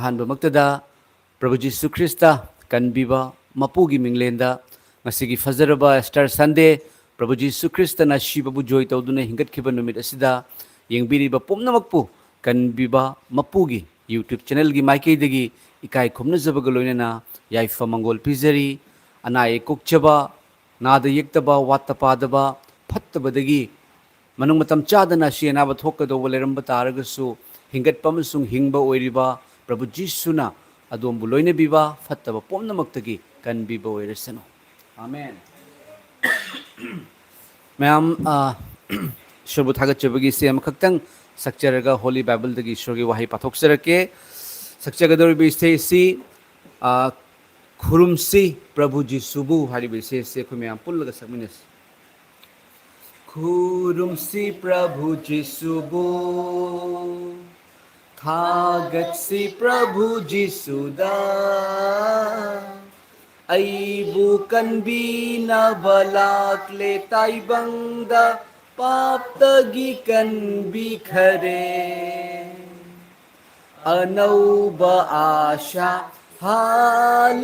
Ahanbamagtada Prabhu Jisu Krista kanbiba mapugi minglenda ngasigi fazaraba Star Sunday Prabhu Jisu Krista na shibabu joy tawduna hingatkiba numit asida yengbiriba pumnamakpu kanbiba mapugi YouTube channel gi maikaidagi ikai khumnajabaga loinana yaifa mangol pizari anai kokchaba nada yektaba wattapadaba phattabadagi manung matam chadana sienaba thokkadoba leramba taragasu hingatpa amasung hingba oiriba Prabhu Jisuna adom buloina biba fattaba pomnamaktage kan biba oirasano. Amen. Mayam Shurbu Thagachabagi Siam Kaktang Sakcharaga Holy Bible the Gishrogi Wahi Patok Sarake Sakchagadori Stacey Kurumsi Prabhu Jisubu Haribi Se Kumiam Pulaga Saminis Kurumsi Prabhu Jisubu Thagatsi Prabhu Jisuda Aibu kanbi na balak le taibangda paptagi kanbi khare Anauba asha Hallelujah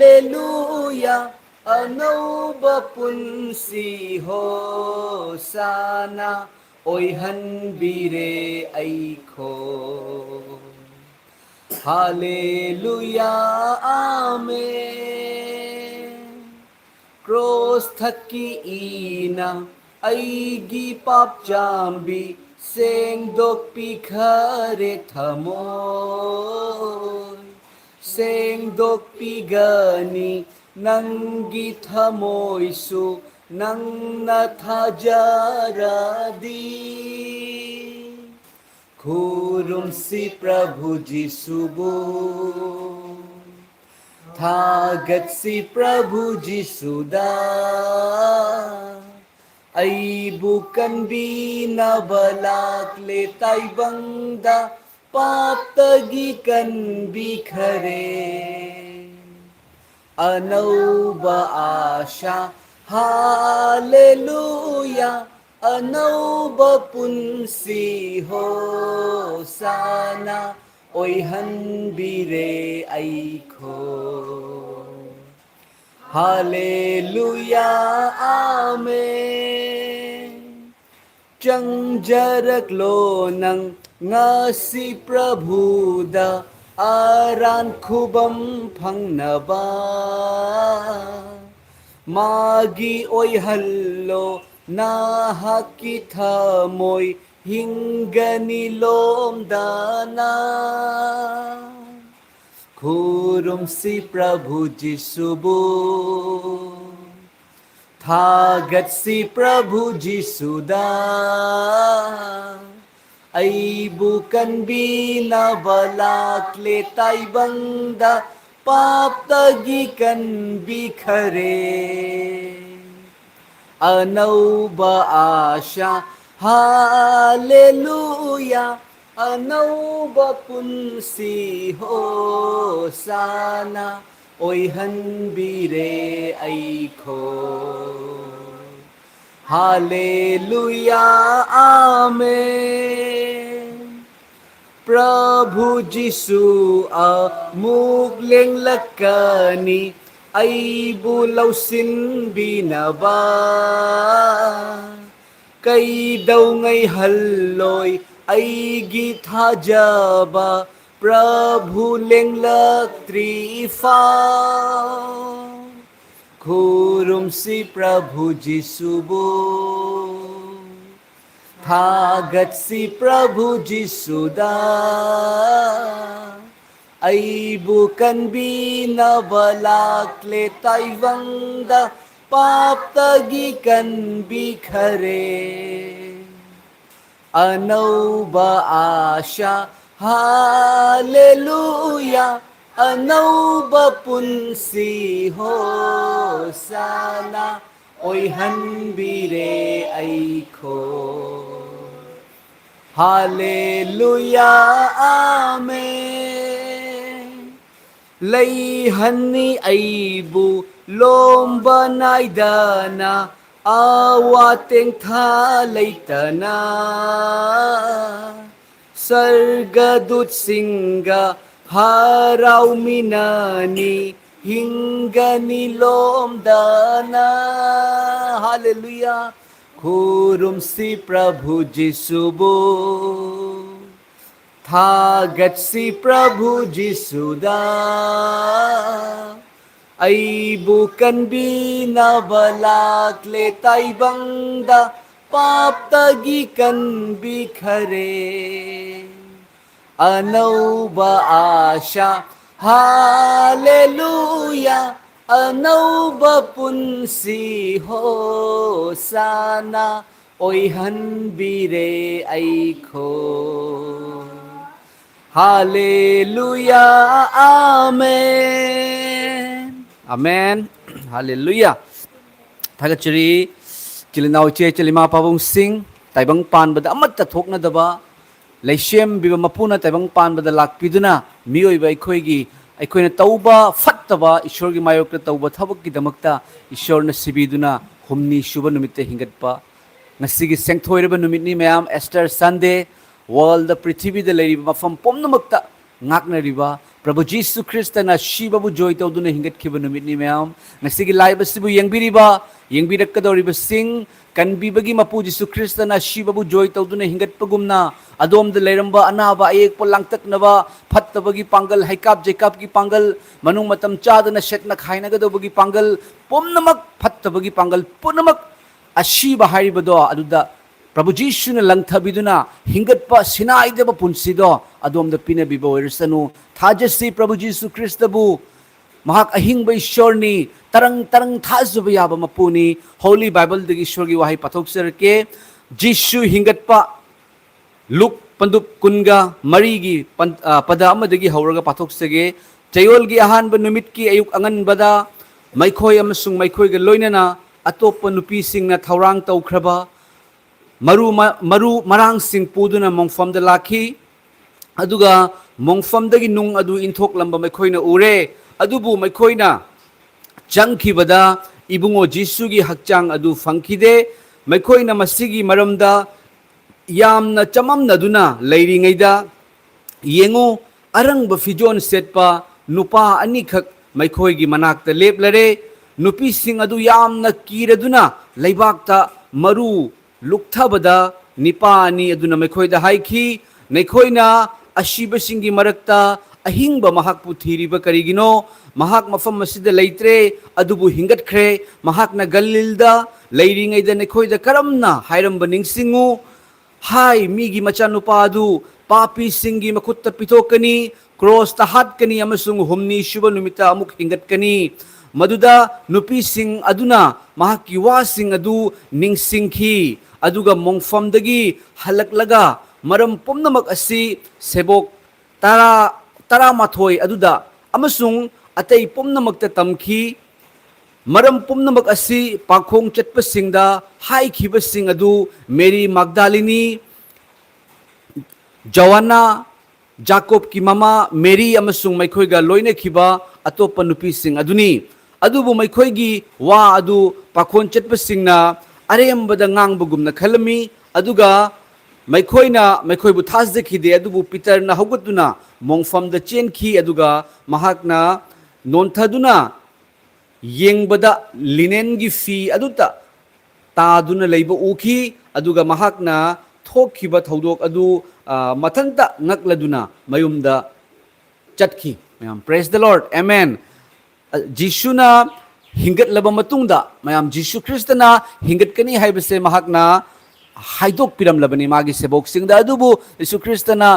Anauba punsi hosana Oy hanbire aiko Hallelujah, Amen. Cross thaki ina, aigi pap jambi, seng dok pikhare thamoy. Seng dok pigani, nangi thamoy su, nang nathajaradi. Kurumsi Prabhu Jisubu Thagatsi Prabhu Jisuda Aibu kanbi na balak le taibangda paptagi kanbi khare Anauba asha Hallelujah Anauba punsi hosana Oy hanbire aiko Hallelujah, Amen Jangjarak lo nang ngasi Prabhuda Aran kubam pangnaba Magi oy hallo Nahakita mo'y hinggani lomdana Kurumsi Prabhu Jisubu Thagatsi Prabhu Jisuda Aibu kanbi na balak le taibangda paptagi kanbi khare Anauba asha Hallelujah Anauba punsi hosana Oy hanbire aiko Hallelujah Amen Prabhu Jisu mugleng lakani ay bulaw sin binaba Kay daw ngay halloy ay githa jaba Prabhu leng laktrifa Kurumsi Prabhu Jisubu Thagatsi Prabhu Jisuda Aibu kanbi na balak le taibangda paptagi kanbi khare Anauba asha Hallelujah Anauba punsi hosana Oy hanbire aiko Hallelujah Amen Layhani aibu lomba naidana awateng thalaytana Sargadut Singha harauminani hingani lomdana. Hallelujah. Kurum si Prabhu Jisubu, thagat si Prabhu Jisuda, ay bukan binabalak le taibangda, paptagikan bikhare. Anauba asya, hallelujah, anauba punsi hosana, oy hanbire aiko. Hallelujah, amen. Amen. Hallelujah. Thagachari chilinaw che chilima pabong sing taibang pan bada amat ta thokna daba leishem biba mapuna taibang pan bada lakpiduna miyoi ba aikoina tauba fattaba ishor gi mayok tauba thabak gi damakta ishor na sibiduna humni shuba numitte hingatpa ngasigi sengthoireba numitni mayam Easter Sunday world the prithvi da leiriba mafam pomnamakta ngakna riba Prabhu Jesus Christa na shibabu joy tawduna hingat khiba numitni mayam ngasigi live sibu yengbiriba yengbirakkadoriba sing kanbibagi mapu Jesus Christa na shibabu joy tawduna hingat pagumna adom da leiramba anaba ayek po langtaknaba phattabagi pangal haikap jacob gi pangal manung matam chadana shetna khainagadobagi pangal pomnamak phattabagi pangal punamak ashiba haribado aduda Prabhu Jesus na langthabiduna hingatpa sinaideba punsido adom da pinabiba oirsanu thajasi Prabhu Jesus Christa bu mahak ahingba ishor ni tarang thazuba yaba mapuni Holy Bible dagi ishor gi wahi pathok serke Jishu hingatpa Luke pandup kunga marigi pada amadagi hauraga pathok sege chayol gi ahanba numit ki ayuk angan bada maikhoy amasung maikhoy ga loinana atoppa nupi singna thaurang tawkhraba maru marang sing puduna mongfam da lakhi aduga mongfam dagi nung adu inthok lamba maikhoyna ure adubu maikhoyna changkhibada ibungo Jisu gi hakchang adu fangkhide maikhoyna masigi maramda yamna chamamnaduna leiringaida yengo arangba fijon setpa nupa anikhak maikhoygi manakta leplare nupi sing adu yamna kiraduna leibakta maru lukthabada nipa ani aduna maikhoyda haikhi naikhoyna ashiba singi marakta ahingba mahakpu thiriba karigino mahak mafam masida leitre adubu hingatkhre mahakna galilda leiringaida naikhoyda karamna hairamba ningsingu hai migi machanupa adu papi singi makutta pitokani cross ta hatkani amasung humni shuba numita amuk hingatkani maduda nupi sing aduna mahaki wa sing adu ningsingki aduga mongfamdagi halaklaga maram pomnamak asi sebok tara mathoi aduda amasung atay pomnamakta tamki maram pomnamak asi pakhong chatpasingda hai khibasing adu Mary Magdalene Joanna Jacob ki mama Mary amasung maikhoyga loina khiba atopa nupi sing aduni adubu maikhoygi wa adu pakhon chatpasingna arembada ngangbagumna khalami aduga maikhoybu thasdekhide adubu Peter na haugatuna mongfamda chenkhi aduga mahakna nonthaduna yengbada linen gi fi aduta taduna leiba ukhi aduga mahakna thokhiba thodok adu mathanta ngakladuna mayumda chatkhi mayam praise the Lord amen Jishuna hingat laba matungda mayam Jisu Kristana hingat kani haibase mahakna haidok piram labani magi sebok singda adubu Jisu Kristana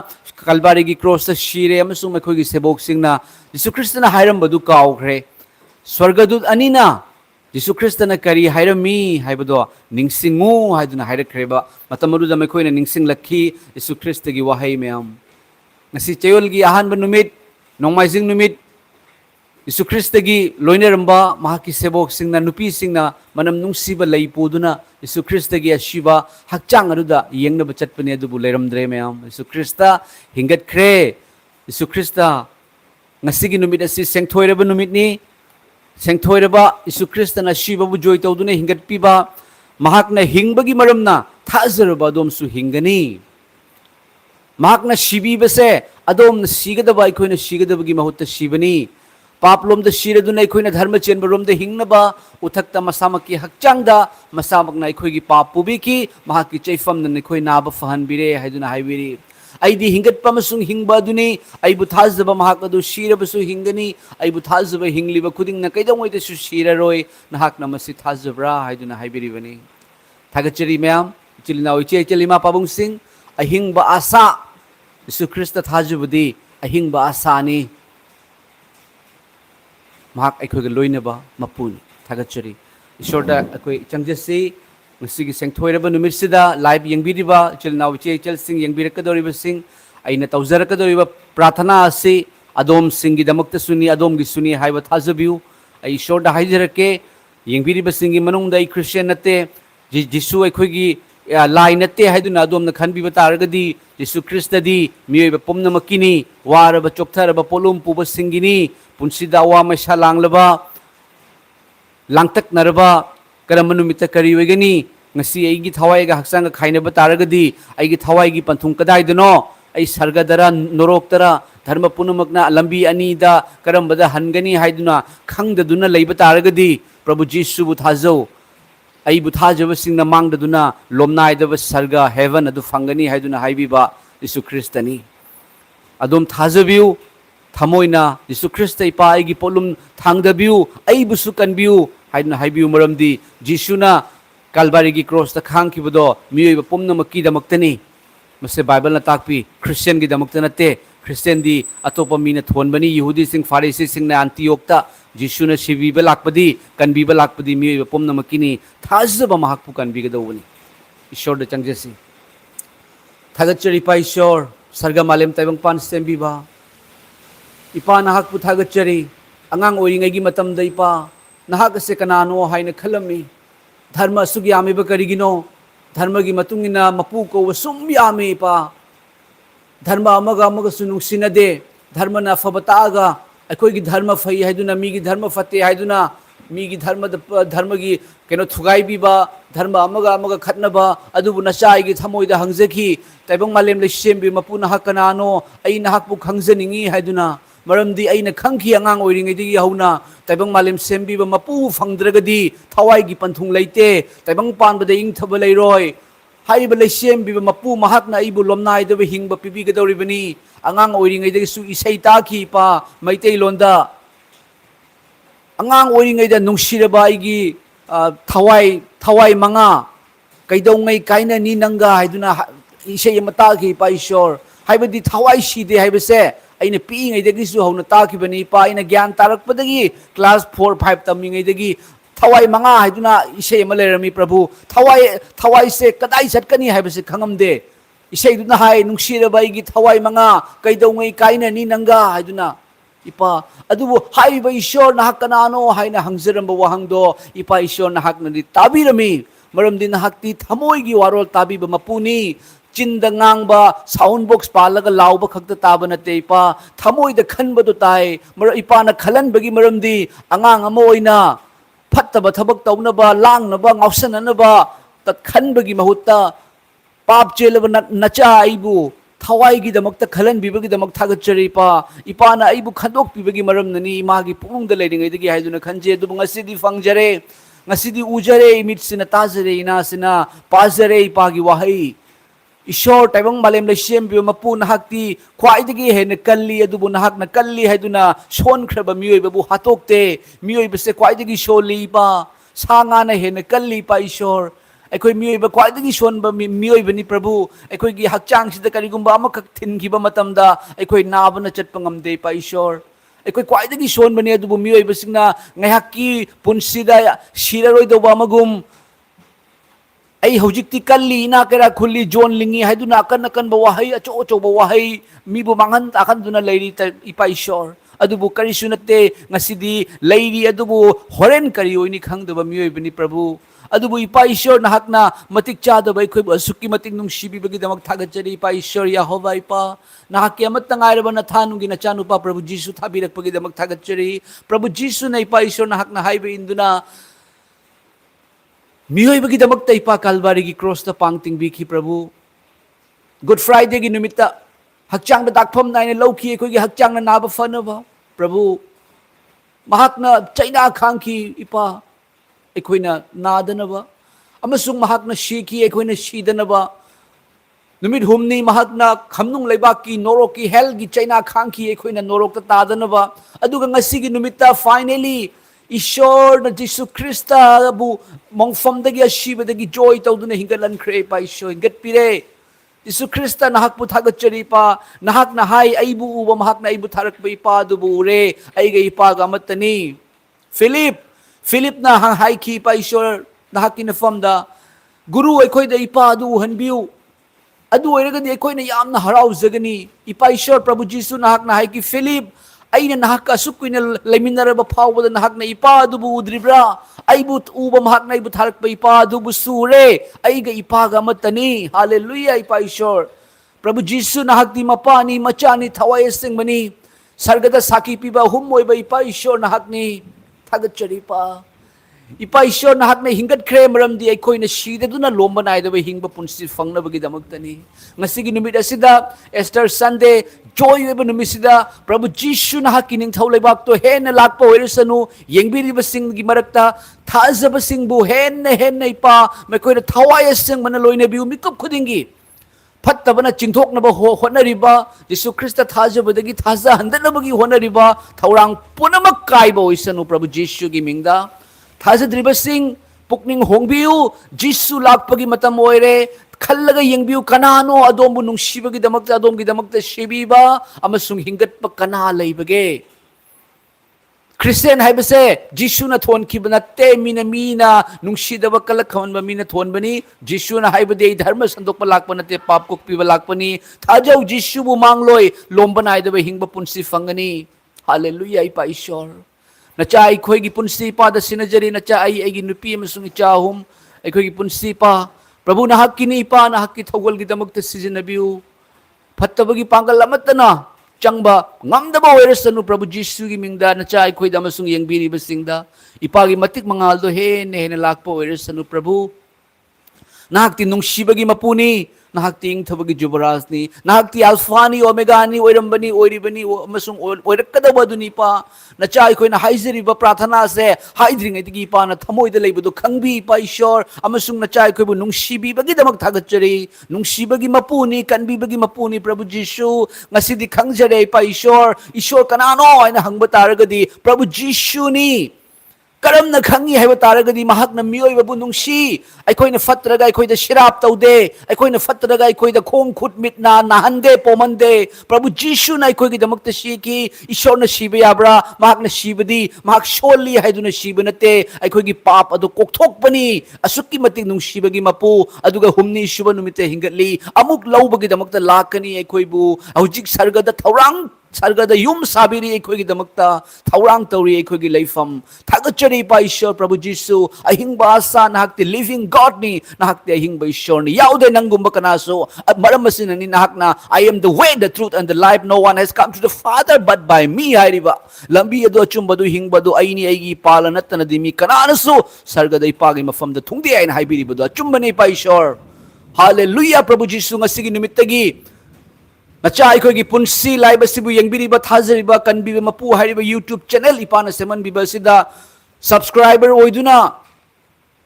Kalvari gi cross ta shire amasung makhoi gi sebok singna Jisu Kristana hairam badu kaukre swargadut anina Jisu Kristana kari hairami haibado ningsingu haiduna hairakhreba matamaru da makhoi na ningsing lakhi Jisu Krista gi wahai mayam ngasi chayol gi ahanba numit nongmaising numit Jisu Krista gi loineramba mahaki sebok singna nupi singna manam nungsiba leipuduna Jisu Krista gi ashiba hakchang aduda yengna bachatpani adubu leiramdre mayam Jisu Krista hingat khre Jisu Krista ngasigi numit asi sengthoiraba numit ni sengthoiraba Jisu Krista na shiba bu joy tawduna hingat piba mahakna hingbagi maramna thazaraba domsu hingani mahakna shibi base adom sigadaba aikoina sigadabagi mahutta sibani paplom da siraduna aikoina dharma chenba rom da hingnaba uthakta masamaki hakchangda masamakna aikoigi papubiki mahaki chaifam na aikoi naba fahanbire haiduna haibiri aidi hingat pamasung hingba duni aibu thazaba mahak adu shirabasu hingani aibu thazaba hingliba khuding na kaidongoi da su shiraroi nahak namasi thazabra haiduna haibiri bani thagachari mayam chilina uche chelima pabung sing ahingba asa Yesu Krista thajubudi ahingba asani mahak aikoig loinaba mapuni thagachari ishorda akoi changjasi ngasi sengthoiraba numisida live yengbiriba chilna uche chel sing yengbirakadoriba sing aina tawjarakadoriba prathana asi adom singi damakta suni adom gi suni haiba thajabiu ai ishorda haijarake yengbiriba singi manungda ai Christian nate Jisu aikoigi lai nate haiduna adom na khanbiba taragadi Yesu Krista di miyoiba pomnamakini waraba choktaraba polum puba singini punsida wa maisha langlaba langtak naraba karamma numita kari oigani ngasi aigi thawai ga haksang khainaba taragadi aigi thawai gi panthung kadai dano ai sargadara noroktara dharma punamakna lambi ani da karambada hangani haiduna khangdaduna leiba taragadi Prabhu Jisu bu thajau ai bu thajaba singna mangdaduna lomnai da sarga heaven adu fangani haiduna haibiba Yesu Kristani adom thajabiu thamoina Yesu Krista ipa aigi polum thangdabiu ai bu sukanbiu haiduna haibiu maramdi Jisuna Kalbari gi cross ta khangkibodo miyoiba pomnamaki damaktani mase Bible na takpi Christian gi damakta nate Christian di atopa mina thonbani Yehudi sing Pharisee sing na Antioch ta Jisuna sibiba lakpadi kanbiba lakpadi miyoiba pomnamakini thajaba mahakpu kanbiga dawani Ishor da changjasi thagachari pa Ishor sarga malem taibang pan sembiba ipa nahakpu thagachari angang oringai gi matamda ipa nahak ase kanano haina khalami dharma asuk yamiba karigino dharma gi matungina mapu ko wasum yami pa dharma amaga sunung sinade dharma na fabataga akoi gi dharma fai haiduna mi gi dharma fate haiduna mi gi dharma gi keno thugai biba dharma amaga khatnaba adubu nachai gi thamoida hangjaki taibang malem le sembi mapu na hakanano ai na hakpu khangjaningi haiduna maramdi aina khangki angang oiringai digi hauna taibang malem sembi ba mapu fangdragadi thawai gi panthung leite taibang panba de ing thaba leiroi haiba le sembi ba mapu mahakna ibu lomnai de hingba pibi gadoribani angang oiringai digi su isai ta ki pa maitei londa angang oiringai da nungsiraba igi thawai manga kaidongai kaina ni nanga haiduna isai mata ki pa Ishor haibadi thawai side haibase aina piingai dagi su hauna takibani pa aina gyan tarakpadagi class 4 5 tamingai dagi thawai manga haiduna isei malerami Prabhu thawai se kadai chatkani haibase khangamde isei duna hai nungsiraba igi thawai manga kaidongai kaina ni nanga haiduna ipa adubu haiba Ishor na hakanano haina hangjaramba wahangdo ipa Ishor na haknadi tabirami maramdi na hakti thamoigi warol tabiba mapuni chinda ngangba sound box palaga lauba khakta taba na teipa thamoi da khanba do tai mar ipa na khalan bagi maramdi angang amo oina phattaba thabak tauna ba lang na ba ngausan na ba tat khan bagi mahutta pap chelaba nacha aibu thawai gi damakta khalan bibagi damak thagachari pa ipa na aibu khandok bibagi maram nani magi pung da leidingai dagi haiduna khanje du ngasidi fangjare ngasidi ujare mitsina tajare ina sina pazare ipa gi wahai Ishor taibang malem le sembi mapu nahakti khwaidagi hena kalli adubu nahak na kalli haiduna shon khraba miyoiba bu hatokte miyoiba se khwaidagi sholi pa sanga na hena kalli pa Ishor aikoi miyoiba khwaidagi shon ba miyoiba ni Prabhu aikoi gi hakchang sida karigumba amakak thinkiba matamda aikoi nabana chatpa ngamde pa Ishor aikoi khwaidagi shon bani adubu miyoiba singna ngaihakki punsida shiraroi doba magum ai hojikti kalli na kera khulli John lingi haiduna akan ba wahai acho ba wahai mi bu mangan akan duna leiri ipa Ishor adubu kari sunate ngasidi leiri adubu horen kari oini khangdaba mioi bani Prabhu adubu ipa Ishor na hakna matik cha da bai khoi asuki matik nung shibi bagi damak thagachari ipa Ishor Yahova ipa na hakya matangai raba na thanungi na chanu pa Prabhu Jisu thabirak bagi damak thagachari Prabhu Jisu na ipa Ishor na hakna haibe induna Mihoy bagi damak ta ipa Kalbari gi cross ta pangting biki Prabhu Good Friday gi numita हक्चांग दाखफम नायने लौखी अखोगी हक्चांग नाब फनबा प्रभु महाकना चैना खांखी इपा अखोइना नादनबा अमसुंग महाकना शीकी अखोइना शीदनबा नुमित हुमनी महाकना खमनुंग लेबाकी नोरोकी हेलगी चैना खांखी अखोइना नोरोकता तादनबा अदुगा ngasiगी नुमित्ता finally ईश्वर न जिसु ख्रिस्ता बु मंगफमदगी अशीबदगी Joy तौदुना हिंगलनख्रे पा ईश्वर हिंगतपिरे जिसु ख्रिस्ता नाहकबु थागतचरी पा नाहकना हाय अइबु उबा महाकना अइबु थारकबा इपा दुबु उरे अइगा इपागा अमतनी फिलिप ना हाय की पा ईश्वर नाहकि नफमदा गुरु अखोइदा इपा अदु हनबिउ अदु ओइरगदि अखोइना यामना हराउजगनी इपा ईश्वर प्रभु जिसु नाहकना हाय की फिलिप अइना नाहक असुकुइना लेमिनरबा फावबदा नाहकना इपा अदुबु उद्रिब्रा अइबु उबा महाकना अइबु थारकबा इपा अदुबु सुरे अइगा इपागा अमतनी हालेलुया इपा ईश्वर प्रभु जिसु नाहकदि मपानी मचानी थवाय सिंगमनी सर्गदा साकी पिबा हुम ओइबा इपा ईश्वर नाहकनी थागतचरी पा इपा ईश्वर नाहकना हिंगतख्रे मरमदि अखोइना सीददुना लोंबा नायदबा हिंगबा पुंसी फंगनबगिदमक्तनी ngasiगी नुमित असिदा एस्टर संडे जॉय ओइबा नुमिसिदा प्रभु जीशु नाहकि निंगथौ लेबाक तो हेन लाकपा ओइरसनु येंगबिरिबसिंगि मरक्ता थाजबसिंगबु हेन इपा मखोइना थवाय सिंग मन लोइनबिउ मिकप खुदिंगी फत्तबना चिंथोकनबा होनरिबा जिसु ख्रिस्त थाजबदगी थाजा हंदनबगी होनरिबा थौरांग पुनमक काइबा ओइसनु प्रभु जीशुगी मिंगदा थाजद्रिबसिंग पुकनिंग होंगबिउ जिसु लाकपगी मतम ओइरे खल्लगा येंगबिउ कनानो अदोमबु नुंगसिबगी दमक्ता अदोमगी दमक्ता शिबीबा अमसुंग हिंगतपा कना लैबगे क्रिस्टियन हाइबसे जिसुना थोनखिबना ते मीना नुंगसिदबा कलखवनबा मीना थोनबनी जिसुना हाइबदे धर्म संदोकपा लाकपा नते पाप कोकपिबा लाकपनी थाजौ जिसुबु मांगलोय लोंबा नायदबा हिंगबा पुंसी फंगनी हालेलुया इपा ईश्वर नचा अखोगी पुंसी पाद सिनजरी नचा अगी नुपी अमसुंग इचा हुम अखोगी पुंसी पा प्रभु नाहक्किनी इपा नाहक्कि थौगलगिदमक्ता सिजनबिउ फत्तबगी पांगल अमतना चंगबा ngamdaba oirasanu प्रभु जीशु की मिंगदा नचा अखोइदा अमसुंग येंगबिरिबसिंगदा इपागी मतिक मंगालदो हेन लाकपा ओirasanu प्रभु नाहक्ति नुंगसिबगी मपुनी नाहक्ति इंगथबगी जुबराजनी नाहक्ति अल्फानी ओमेगानी ओइरंबनी ओइरिबनी अमसुंग ओइरक्कदबदुनी पा नचा अखोइना हाइजरिबा प्रार्थना से हाइद्रिंगैदगी पा न थमोइदा लेबदो खंगबी पा ईश्वर अमसुंग नचा अखोइबु नुंगसिबीबगी दमक थागतचरी नुंगसिबगी मपुनी कनबीबगी मपुनी प्रभु जीशु ngasiदी खंगजरे पा ईश्वर कनानो आइना हंगबा तारगदी प्रभु जीशुनी करमना खंगी है तारगदी महाकना मियोइबबु नुंगसी अखोइना फत्रगा अखोइदा शिराप तौदे अखोइना फत्रगा अखोइदा खोंग खुट मिटना नाहंदे पोमंदे प्रभु जीशु ना अखोइगी दमक्ता सीकी ईश्वरना सीबा याब्रा महाकना सीबदी महाक सोली हाइदुना सीबा नते अखोइगी पाप अदु कोकथोकपनी असुक्की मतिक नुंगसीबगी मपु अदुगा हुमनी सुबा नुमिते हिंगतली अमुक लौबगी दमक्ता लाकनी अखोइबु हौजिक सर्गदा थौरांग सर्गदा युम साबिरी अखोइगी दमक्ता थौरांग तौरी अखोइगी लैफम थागतचरी पा ईश्वर प्रभु जीशु अहिंगबा आशा नाहक्ति लिविंग गॉड नि नाहक्ति अहिंगबा ईश्वर नि याउदे नंगुंबा कनासो मरम मसिननि नाहकना I am the way the truth and the life no one has come to the father but by me हाइरिबा लंबी अदो अचुंबदु हिंगबदु अइनी अइगी पालन नतनदि मी कनानसो सर्गदा इपागी मफमदा थुंगदे आइना हाइबिरिबदु अचुंबने पा ईश्वर हालेलुया प्रभु जीशु ngasiगी निमित्तगी नचा अखोगी पुंसी लाइबसिबु येंगबिरिबा थाजरिबा कनबिबा मपु हारिबा यूट्यूब चैनल इपाना सेमनबिबा सिदा सब्सक्राइबर ओइदुना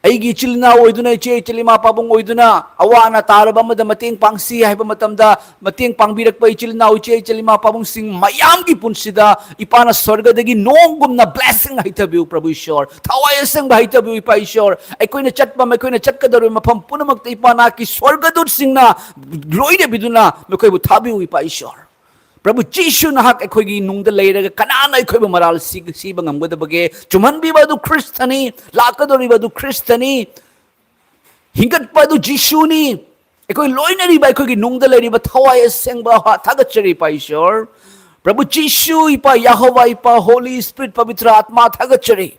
अइगी चिलना ओइदुना इचे चिलिमा पाबुंग ओइदुना अवाना तारबा मदा मतेंग पांगसी हाइबा मतमदा मतेंग पांगबिरकपा इचिलना उचे चिलिमा पाबुंग सिंग मयामगी पुंसीदा इपाना स्वर्गदगी नोंगुमना ब्लेसिंग हाइतबिउ प्रभु ईश्वर थवाय संग हाइतबिउ इपा ईश्वर अखोइना चटपा मखोइना चटकदरु मफम पुनमक्ता इपाना की स्वर्गदूत सिंगना लोइदे बिदुना मखोइबु थाबिउ इपा ईश्वर प्रभु जीशु नाहक अखोइगी नुंगदा लेरगा कनाना अखोइबु मराल सीबा ngamgadabage चुमनबिबदु ख्रिस्तनी लाकदोरिबदु ख्रिस्तनी हिंगतपदु जीशुनी अखोइ लोइनरिबा अखोइगी नुंगदा लेरिबा थवाय सेंगबा थागतचरी पा ईश्वर प्रभु जीशु इपा यहोवा इपा होली स्पिरिट पवित्र आत्मा थागतचरी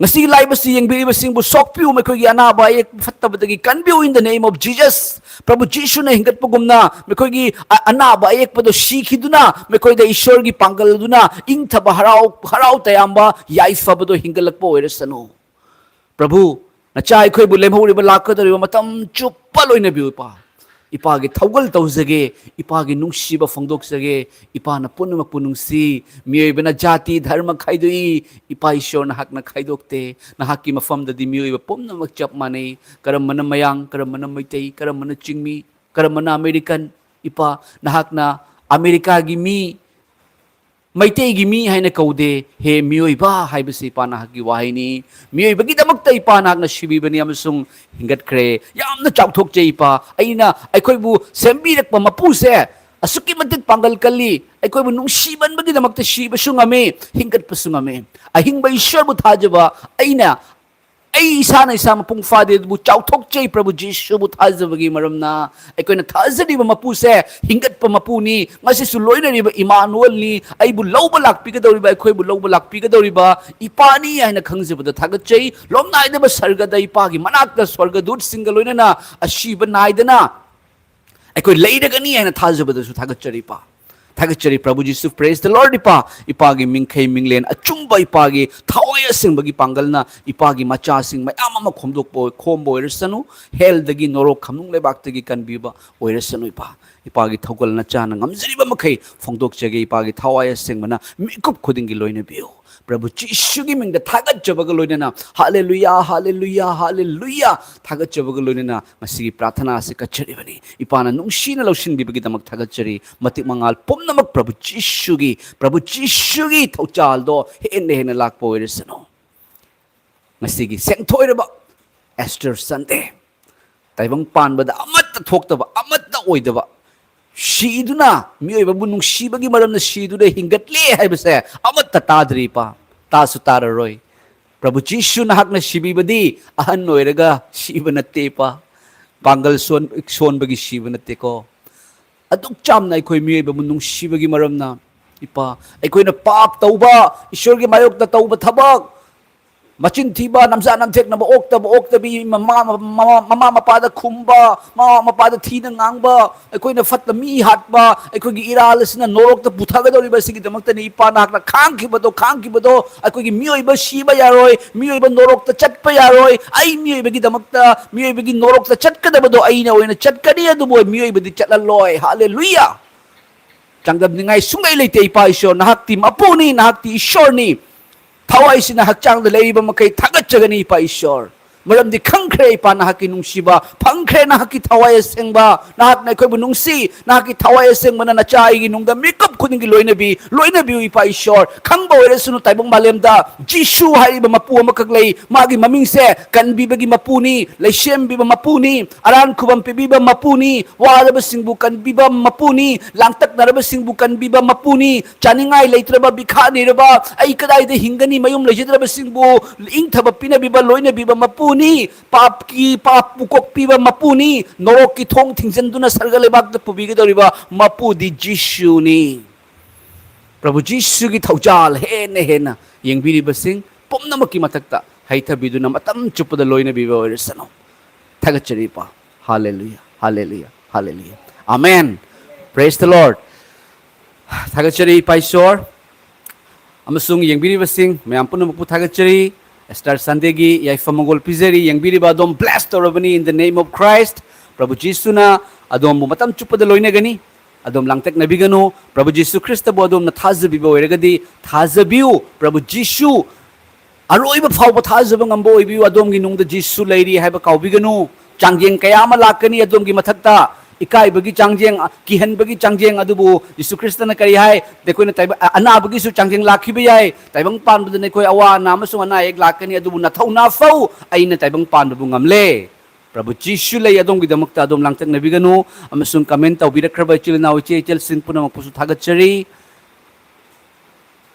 ngasi laibasi yengbiribasingbu sokpiu mekhoigi anaba ek fattabadagi kanbiu in the name of Jesus प्रभु जीशु ने हिंगत पगुमना मेकोगी अनाबा एक पदो सीखिदुना मेकोइदा ईश्वर की पांगलदुना इंग थबा हराव तयाम्बा याइफा बदो हिंगलकपो ओइरसनु प्रभु नचा अखोइबु लेमहौरिबा लाकदरिबा मतम चुप्पा लोइना बिउपा ipagi thaugal tawjage ipagi nungsiba phongdoksage ipana punnamak punungsi miyoibana jati dharma khaidoi ipa ishor na hakna khaidokte na hakki mafamdadi miyoiba pomnamak chap manei karamana mayang karamana maitei karamana chingmi karamana american ipa na hakna america gi mi maitei gi mi haina kaude he miyoiba haibase ipa na hakki wahaini miyoiba gi damakta ipa na hakna shibibani amasung hingat kre yamna chawthok che ipa aina aikhoibu sembirakpa mapuse asuki matit panggal kali aikhoibu nungsiban bagi damakta shiba sungame hingat pasungame ahingba ishwar bu thajaba aina ai isana isama pung fade bu chawthok chei prabhu jisu bu thajabagi maramna aikoina thajadi ba mapuse hingat pa mapuni ngasi su loina riba Emmanuel ni ai bu lawba lakpi ka dori ba akhoi bu lawba lakpi ka dori ba ipani haina khangjabada thagat chei lomnai de ba sarga da ipagi manakta swarga dut singa loina na ashiba naidana akhoi leidagani haina thajabada su thagat chari pa Thagachari Prabhu Jisu, praise the Lord ipa ipagi mingkhay minglen achumba ipagi thawaya sing bagi pangalna ipagi macha sing mayamama khomdok po khombo oirasanu hell dagi norok khamnung lebak dagi kanbiba oirasanu ipa ipagi thawgal na chana ngamjariba makai phongdok jage ipagi thawaya sing mana mikup khodingi loina biu Prabhu Jisu gi mingda thagat jabaga loina hallelujah hallelujah hallelujah thagat jabaga loina masigi prathana se kachari bani ipana nungsina loshin bibagi damak thagat chari matik mangal pomnamak Prabhu Jisu gi thauchal do henne lak poiresano masigi sengthoiraba Esther Sunday taibang panbada amatta thoktaba amatta oidaba Shiduna, miyoiba bu nungsibagi maram na shiduna hingatle haibase amatta tadri pa tasu tararoy Prabhu Jisu na hak na shibibadi ahan noiraga shiba natte pa panggal son bagi shiba natte ko aduk cham na ikoy miyoiba bu nungsibagi maram na ipa ikoy na pap tauba ishor gi mayok na tauba thabak machin thiba namsa namthek na okta bi mama mapada khumba mama mapada thina ngangba aikoi na fatla mi hatba aikoi gi iralasna norok ta puthaga dori ba sigi damakta ni ipa na hakna khang ki bado aikoi gi mioi ba shiba yaroi mioi ba norok ta chatpa yaroi ai mioi ba gi damakta mioi ba gi norok ta chatka da bado ai na oina chatka ni adu boy mioi ba di chatlaloi hallelujah changdab ni ngai sungai leite ipa ishor na hakti mapuni na hakti ishor ni Thawai sina hakchang da leiba makai thagat jagani pa ishor maram di khangkhre pa na haki nungsiba phangkhre na haki thawai sengba na hak na khoi bunungsi na haki thawai sengba na chai gi nungda makeup khuding gi loina bi pa ishor khangba oire sunu taibong malemda Jisu hai ba mapu makaglei magi maming se kan bi bagi mapuni leishem bi ba mapuni aran khubam pe bi ba mapuni wala ba singbu kan bi ba mapuni langtak na ba singbu kan bi ba mapuni chaningai leitre ba bikha ni ba ai kadai de hingani mayum lejidra ba singbu ing thaba pina bi ba loina bi ba mapuni pap pukok piba mapuni norok ki thong thingjan duna sarga lebak da pubi gedoriba mapu di Jisu ni Prabhu Jisu gi thaujal hena yengbiri basing pomnamaki matakta haitha biduna matam chupada loina biba oiresano thagachari pa hallelujah hallelujah hallelujah amen praise the Lord thagachari pa ishor amasung yengbiri basing mayam punamapu thagachari Esther Sunday gi yaifamangol pizeri yang biri ba adom blessed orabani in the name of Christ Prabhu Jisu na adom matam chupada loina gani adom langtek na bigano Prabhu Jisu Krista bo adom na thazabi ba oiragadi thazabiu Prabhu Jisu aroi ba phau ba thazaba ngambo oibiu adom gi nungda Jisu leiri haiba kaubigano changjeng kaya ma lakani adom gi mathakta ikai bagi changjeng kihan bagi changjeng adubu Jisu Krista na kari hai dekoi na taiba ana bagi su changjeng lakhi ba yai taibang pan bu ne koi awa na masu ana ek lakani adubu na thau na fau ai na taibang pan bu ngamle Prabhu Jisu le adom gi damakta adom langtak na bigano amasung comment tau birakra chil na uche chel sin puna mapusu thagachari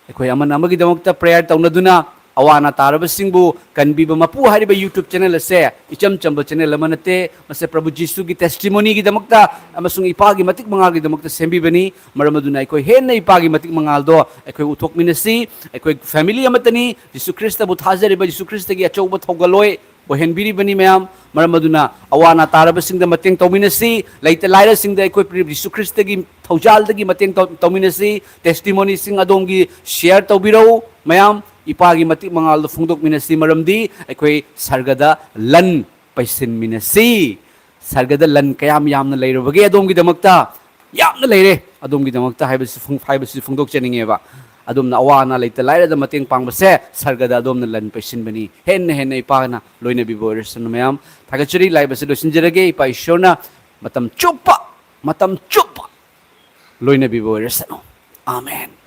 ekoi amana amagi damakta prayer tau na duna awana taraba singbu kanbi ba mapu hari ba YouTube channel se icham chamba channel amanate mase Prabhu Jisu gi testimony gi damakta amasung ipagi matik mangal gi damakta sembi bani maramaduna ikoi hen na ipagi matik mangal do ekoi uthok minasi ekoi family amatani Jisu Krista bu thajari ba Jisu Krista gi achau ba thogaloi bo hen biri bani mayam maramaduna awana taraba singda mateng tawminasi laita laira singda ekoi Jisu Krista gi thaujal da gi mateng tawminasi testimony sing adom gi share tawbiro mayam ipagi matik mangal do phungdok minasi maramdi ekoi sargada lan paisin minasi sargada lan kayam yamna leirubagi adamgidamagta yamna leire adamgidamagta haibasi phungdok cheninge ba adumna awana leita lairada mateng pangbase sargada adumna lan paisinbani henne ipana loina biboirs mayam thagachuri laibasi dosinjirage ipa ishona matam chupa loina biboirs amen.